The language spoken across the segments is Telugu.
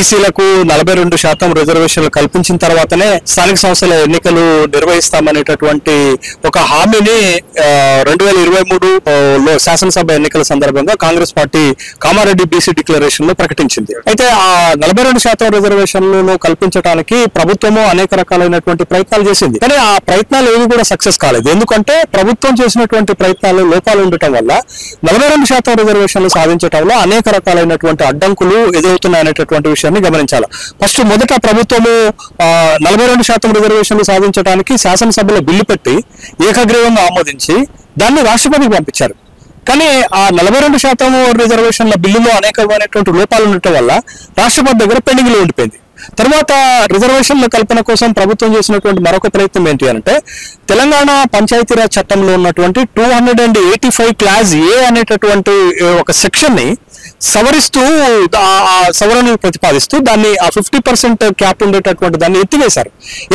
బీసీలకు 42% రిజర్వేషన్లు కల్పించిన తర్వాతనే స్థానిక సంస్థల ఎన్నికలు నిర్వహిస్తామనేటటువంటి ఒక హామీని 2023లో శాసనసభ ఎన్నికల సందర్భంగా Congress party Kamareddy BC declaration లో ప్రకటించింది. అయితే ఆ 42% రిజర్వేషన్లను కల్పించడానికి ప్రభుత్వము అనేక రకాలైనటువంటి ప్రయత్నాలు చేసింది. కానీ ఆ ప్రయత్నాలు ఏవి కూడా సక్సెస్ కాలేదు. ఎందుకంటే ప్రభుత్వం చేసినటువంటి ప్రయత్నాలు లోపాలు ఉండటం వల్ల 42% రిజర్వేషన్లు సాధించడంలో అనేక రకాలైనటువంటి అడ్డంకులు ఎదురవుతున్నాయనేటటువంటి విషయాన్ని గమనించాలి. ఫస్ట్ మొదట ప్రభుత్వము 42% రిజర్వేషన్లు సాధించడానికి శాసనసభలో బిల్లు పెట్టి ఏకగ్రీవంగా ఆమోదించి దాన్ని రాష్ట్రపతికి పంపించారు. కానీ ఆ 42% రిజర్వేషన్ల బిల్లులో అనేకమైనటువంటి లోపాలు ఉండటం వల్ల రాష్ట్రపతి దగ్గర పెండింగ్ లో ఉండిపోయింది. తర్వాత రిజర్వేషన్ల కల్పన కోసం ప్రభుత్వం చేసినటువంటి మరొక ప్రయత్నం ఏంటి అంటే తెలంగాణ పంచాయతీరాజ్ చట్టంలో ఉన్నటువంటి 285 క్లాస్ ఏ అనేటటువంటి ఒక సెక్షన్ ని సవరిస్తూ సవరణను ప్రతిపాదిస్తూ దాన్ని ఆ 50% క్యాప్ ఉండేటటువంటి దాన్ని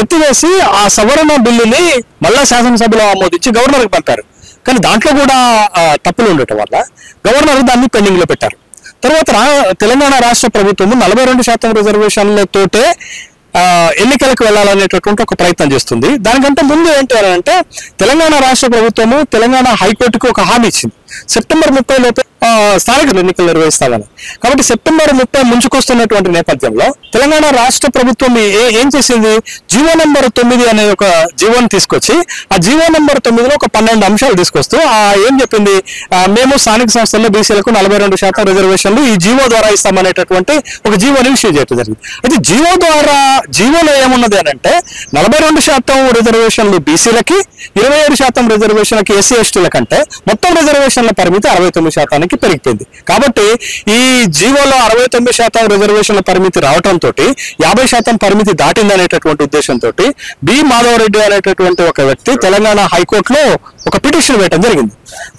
ఎత్తివేసి ఆ సవరణ బిల్లుని మళ్ళా శాసనసభలో ఆమోదించి గవర్నర్కి పంపారు. కానీ దాంట్లో కూడా తప్పులు ఉండటం వల్ల గవర్నర్ దాన్ని పెండింగ్ లో పెట్టారు. తర్వాత తెలంగాణ రాష్ట్ర ప్రభుత్వము 42% రిజర్వేషన్లతోటే ఎన్నికలకు వెళ్లాలనేటటువంటి ఒక ప్రయత్నం చేస్తుంది. దానికంటే ముందు ఏంటి అంటే తెలంగాణ రాష్ట్ర ప్రభుత్వము తెలంగాణ హైకోర్టుకు ఒక హామీ ఇచ్చింది. సెప్టెంబర్ 30 లోపే స్థానిక ఎన్నికలు నిర్వహిస్తామని. కాబట్టి సెప్టెంబర్ 30 ముంచుకొస్తున్నటువంటి నేపథ్యంలో తెలంగాణ రాష్ట్ర ప్రభుత్వం ఏం చేసింది, జీవో నెంబర్ 9 అనే ఒక జీవోని తీసుకొచ్చి ఆ జీవో నెంబర్ 9లో ఒక 12 అంశాలు తీసుకొస్తూ ఏం చెప్పింది, మేము స్థానిక సంస్థల్లో బీసీలకు 42% రిజర్వేషన్లు ఈ జీవో ద్వారా ఇస్తామనేటటువంటి ఒక జీవోని ఇష్యూ చేయడం జరిగింది. అయితే జీవోలో ఏమున్నది అని అంటే 42% రిజర్వేషన్లు బీసీలకి, 27% రిజర్వేషన్లకి ఎస్సీ ఎస్టీల కంటే మొత్తం రిజర్వేషన్ల పరిమితి 69% పెరిగిపోయింది. కాబట్టి ఈ జీవోలో 69% రిజర్వేషన్ల పరిమితి రావడంతో 50% పరిమితి దాటిందనేటటువంటి ఉద్దేశంతో బి మాధవరెడ్డి అనేటటువంటి ఒక వ్యక్తి తెలంగాణ హైకోర్టులో ఒక పిటిషన్ వేయడం జరిగింది.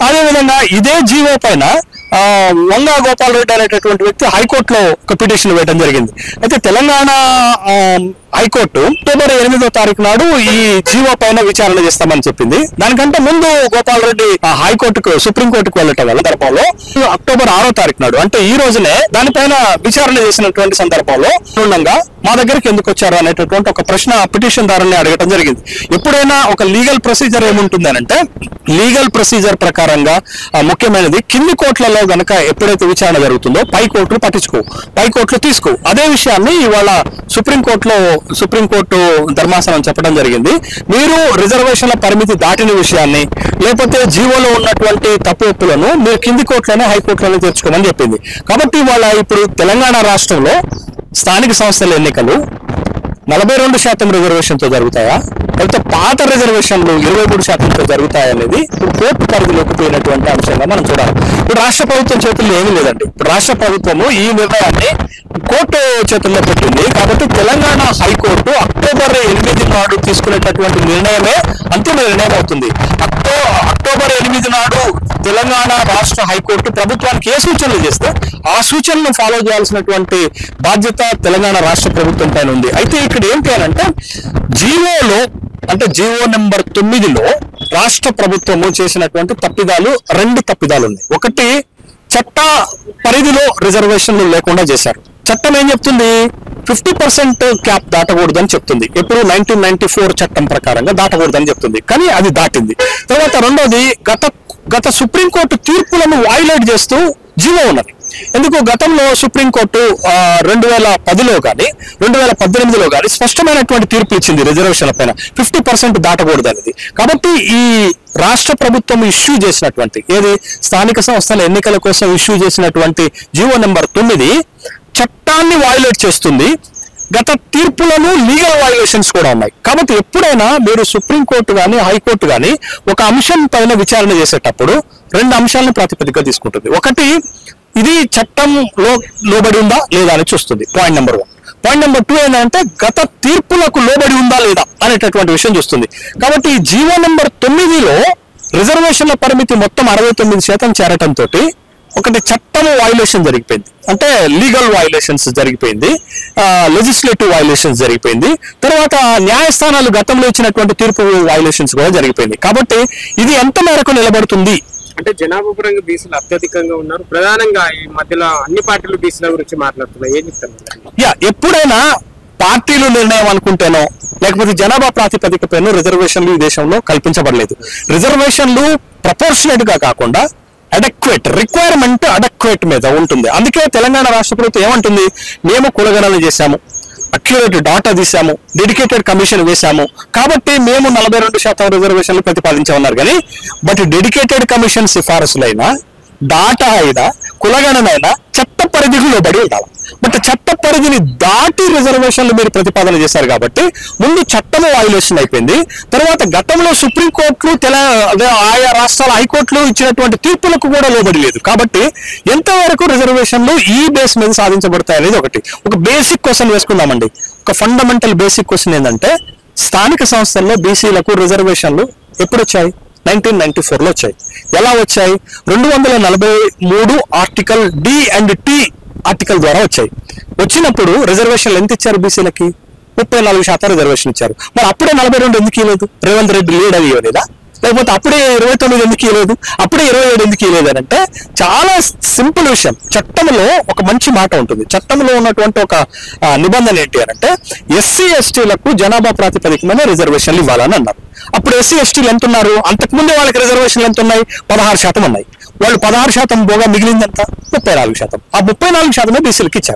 అదేవిధంగా ఇదే జీవో పైన వంగా గోపాల్ రెడ్డి అనేటటువంటి వ్యక్తి హైకోర్టులో ఒక పిటిషన్ వేయడం జరిగింది. అయితే తెలంగాణ హైకోర్టు అక్టోబర్ 8వ తారీఖు నాడు ఈ జీవో పైన విచారణ చేస్తామని చెప్పింది. దానికంటే ముందు గోపాల్ రెడ్డి హైకోర్టుకు సుప్రీంకోర్టుకు వెళ్ళటం వల్ల సందర్భంలో అక్టోబర్ 6వ తారీఖు నాడు అంటే ఈ రోజునే దానిపైన విచారణ చేసినటువంటి సందర్భంలో మా దగ్గరికి ఎందుకు వచ్చారు అనేటటువంటి ఒక ప్రశ్న పిటిషన్ దారుని అడగటం జరిగింది. ఎప్పుడైనా ఒక లీగల్ ప్రొసీజర్ ఏముంటుంది అంటే లీగల్ ప్రొసీజర్ ప్రకారంగా ముఖ్యమైనది కింది కోర్టులలో గనక ఎప్పుడైతే విచారణ జరుగుతుందో పై కోర్టులు పట్టించుకో, పై కోర్టులు తీసుకో. అదే విషయాన్ని ఇవాళ సుప్రీంకోర్టు ధర్మాసనం చెప్పడం జరిగింది. మీరు రిజర్వేషన్ల పరిమితి దాటిన విషయాన్ని లేకపోతే జీవోలో ఉన్నటువంటి తప్పు ఒప్పులను మీరు కింది కోర్టులోనే హైకోర్టులోనే తెచ్చుకోమని చెప్పింది. కాబట్టి ఇవాళ ఇప్పుడు తెలంగాణ రాష్ట్రంలో స్థానిక సంస్థల ఎన్నికలు 42% రిజర్వేషన్తో జరుగుతాయా, లేకపోతే పాత రిజర్వేషన్లు 23%తో జరుగుతాయనేది ఇప్పుడు కోర్టు పరిధిలోకి పోయినటువంటి అంశంగా మనం చూడాలి. ఇప్పుడు రాష్ట్ర ప్రభుత్వం చేతుల్లో ఏమీ లేదండి. ఇప్పుడు రాష్ట్ర ప్రభుత్వము ఈ నిర్ణయాన్ని కోర్టు చేతుల్లో పెట్టింది. కాబట్టి తెలంగాణ హైకోర్టు అక్టోబర్ 8 నాడు తీసుకునేటటువంటి నిర్ణయమే అంతిమ నిర్ణయం అవుతుంది. అక్టోబర్ 8 నాడు తెలంగాణ రాష్ట్ర హైకోర్టు ప్రభుత్వానికి ఏ సూచనలు చేస్తే ఆ సూచనలను ఫాలో చేయాల్సినటువంటి బాధ్యత తెలంగాణ రాష్ట్ర ప్రభుత్వం పైన ఉంది. అయితే ఇక్కడ ఏంటి అని అంటే జీవోలో అంటే జీవో నెంబర్ 9లో రాష్ట్ర ప్రభుత్వము చేసినటువంటి రెండు తప్పిదాలు ఉన్నాయి. ఒకటి, చట్ట పరిధిలో రిజర్వేషన్లు లేకుండా చేశారు. చట్టం ఏం చెప్తుంది, 50% క్యాప్ దాటకూడదని చెప్తుంది. ఎప్పుడు 1994 చట్టం ప్రకారంగా దాటకూడదని చెప్తుంది, కానీ అది దాటింది. తర్వాత రెండోది, గత సుప్రీంకోర్టు తీర్పులను వైలేట్ చేస్తూ జీవో ఉన్నది. ఎందుకు గతంలో సుప్రీంకోర్టు 2010లో కానీ 2018లో కానీ స్పష్టమైనటువంటి తీర్పు ఇచ్చింది రిజర్వేషన్ల పైన 50% దాటకూడదు అనేది. కాబట్టి ఈ రాష్ట్ర ప్రభుత్వం ఇష్యూ చేసినటువంటి స్థానిక సంస్థల ఎన్నికల కోసం ఇష్యూ చేసినటువంటి జీవో నెంబర్ 9 చట్టాన్ని వైలేట్ చేస్తుంది. గత తీర్పులను లీగల్ వైలేషన్స్ కూడా ఉన్నాయి. కాబట్టి ఎప్పుడైనా మీరు సుప్రీంకోర్టు కానీ హైకోర్టు కానీ ఒక అంశం పైన విచారణ చేసేటప్పుడు రెండు అంశాలను ప్రాతిపదికగా తీసుకుంటుంది. ఒకటి, ఇది చట్టంలో లోబడి ఉందా లేదా అని చూస్తుంది, పాయింట్ నెంబర్ 1. పాయింట్ నెంబర్ 2 ఏంటంటే గత తీర్పులకు లోబడి ఉందా లేదా అనేటటువంటి విషయం చూస్తుంది. కాబట్టి ఈ జీవో నెంబర్ 9లో రిజర్వేషన్ల పరిమితి మొత్తం 69% చేరటంతో ఒకటి చట్టం వైలేషన్ జరిగిపోయింది, అంటే లీగల్ వైలేషన్స్ జరిగిపోయింది, లెజిస్లేటివ్ వైలేషన్స్ జరిగిపోయింది. తర్వాత న్యాయస్థానాలు గతంలో ఇచ్చినటువంటి తీర్పు వైలేషన్స్ కూడా జరిగిపోయింది. కాబట్టి ఇది ఎంత మేరకు నిలబడుతుంది అంటే జనాభా పరంగా బీసీలు అత్యధికంగా ఉన్నారు. ప్రధానంగా ఈ మధ్యలో అన్ని పార్టీలు బీసీల గురించి మాట్లాడుతున్నాయి. ఏం చెప్తారు? ఎప్పుడైనా పార్టీలు నిర్ణయం అనుకుంటేనో లేకపోతే జనాభా ప్రాతిపదికపైన రిజర్వేషన్లు ఈ దేశంలో కల్పించబడలేదు. రిజర్వేషన్లు ప్రపోర్షనేట్ గా కాకుండా అడక్వేట్ రిక్వైర్మెంట్ అడక్వేట్ మీద ఉంటుంది. అందుకే తెలంగాణ రాష్ట్ర ప్రభుత్వం ఏమంటుంది, మేము కులగణన చేశాము, అక్యురేట్ డాటా తీసాము, డెడికేటెడ్ కమిషన్ వేశాము, కాబట్టి మేము 42% రిజర్వేషన్లు ప్రతిపాదించామన్నారు. కానీ బట్ డెడికేటెడ్ కమిషన్ సిఫారసులైనా డాటా అయినా కులగణన అయినా చట్ట పరిధికి లోబడి ఉండాలి. బట్ చట్ట పరిధిని దాటి రిజర్వేషన్లు మీరు ప్రతిపాదన చేశారు కాబట్టి ముందు చట్టము వైలేషన్ అయిపోయింది. తర్వాత గతంలో సుప్రీంకోర్టులు ఆయా రాష్ట్రాల హైకోర్టులు ఇచ్చినటువంటి తీర్పులకు కూడా లోబడి లేదు. కాబట్టి ఎంతవరకు రిజర్వేషన్లు ఈ బేస్ మీద సాధించబడతాయి అనేది ఒక బేసిక్ క్వశ్చన్ వేసుకుందామండి. ఒక ఫండమెంటల్ బేసిక్ క్వశ్చన్ ఏంటంటే, స్థానిక సంస్థల్లో బీసీలకు రిజర్వేషన్లు ఎప్పుడు వచ్చాయి? 1994లో వచ్చాయి. ఎలా వచ్చాయి? 243 article D and T article ద్వారా వచ్చాయి. వచ్చినప్పుడు రిజర్వేషన్లు ఎంత ఇచ్చారు? బీసీలకి 34% రిజర్వేషన్ ఇచ్చారు. మరి అప్పుడే 42 ఎందుకు ఇవ్వలేదు? రేవంత్ రెడ్డి లీడ్ అని ఇవ్వలేదా? లేకపోతే అప్పుడే 29 ఎందుకు ఇవ్వలేదు? అప్పుడే 27 ఎందుకు ఇవ్వలేదు అని అంటే చాలా సింపుల్ విషయం. చట్టంలో ఒక మంచి మాట ఉంటుంది. చట్టంలో ఉన్నటువంటి ఒక నిబంధన ఏంటి అని అంటే, ఎస్సీ ఎస్టీలకు జనాభా ప్రాతిపదికమైన రిజర్వేషన్లు ఇవ్వాలని అన్నారు. అప్పుడు ఎస్సీ ఎస్టీలు ఎంత ఉన్నారు? అంతకుముందే వాళ్ళకి రిజర్వేషన్లు ఎంత ఉన్నాయి? 16% ఉన్నాయి. వాళ్ళు 16% పోగా మిగిలిందంతా 34%. ఆ 34% బీసీలకు ఇచ్చారు.